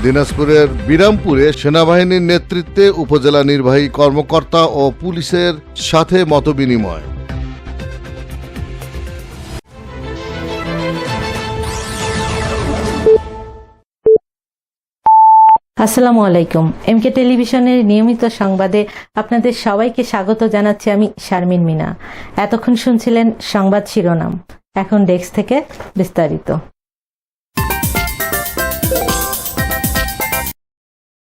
দিনাজপুরের বিরামপুরে সেনাবাহিনীর নেতৃত্বে উপজেলা নির্বাহী কর্মকর্তা ও পুলিশের সাথে মতবিনিময়। আসসালামু আলাইকুম। এমকে টেলিভিশনের নিয়মিত সংবাদে আপনাদের সবাইকে স্বাগত জানাচ্ছি আমি শারমিন মিনা। এতক্ষণ শুনছিলেন সংবাদ শিরোনাম, এখন ডেস্ক থেকে বিস্তারিত।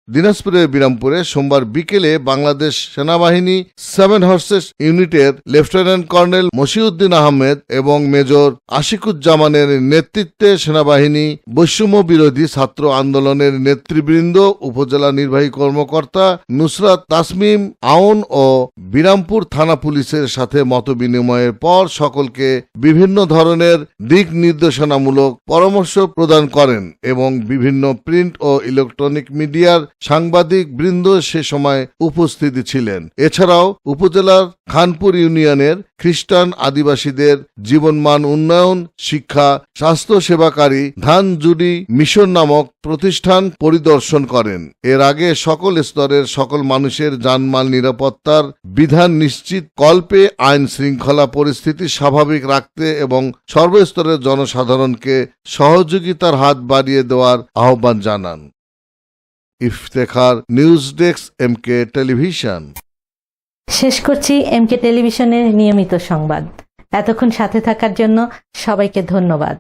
দিনাজপুরের বিরামপুরে সোমবার বিকেলে বাংলাদেশ সেনাবাহিনী 7 হর্সেস ইউনিটের লেফটেন্যান্ট কর্নেল মশিউদ্দিন আহমেদ এবং মেজর আশিকুজ্জামানের নেতৃত্বে সেনাবাহিনী বৈষম্য বিরোধী ছাত্র আন্দোলনের নেতৃবৃন্দ, উপজেলা নির্বাহী কর্মকর্তা নুসরাত তাসমিম আউন ও বিরামপুর থানা পুলিশের সাথে মতবিনিময়ের পর সকলকে বিভিন্ন ধরনের দিক নির্দেশনামূলক পরামর্শ প্রদান করেন এবং বিভিন্ন প্রিন্ট ও ইলেকট্রনিক মিডিয়ার সাংবাদিক বৃন্দ সে সময় উপস্থিত ছিলেন। এছাড়াও উপজেলার খানপুর ইউনিয়নের খ্রিস্টান আদিবাসীদের জীবনমান উন্নয়ন, শিক্ষা, স্বাস্থ্য সেবাকারী ধানজুড়ি মিশন নামক প্রতিষ্ঠান পরিদর্শন করেন। এর আগে সকল স্তরের সকল মানুষের জানমাল নিরাপত্তার বিধান নিশ্চিত কল্পে আইন শৃঙ্খলা পরিস্থিতি স্বাভাবিক রাখতে এবং সর্বস্তরের জনসাধারণকে সহযোগিতার হাত বাড়িয়ে দেওয়ার আহ্বান জানান। Iftekhar, news desk, MK television. শেষ করছি এমকে টেলিভিশনের নিয়মিত সংবাদ। এতক্ষণ সাথে থাকার জন্য সবাইকে ধন্যবাদ।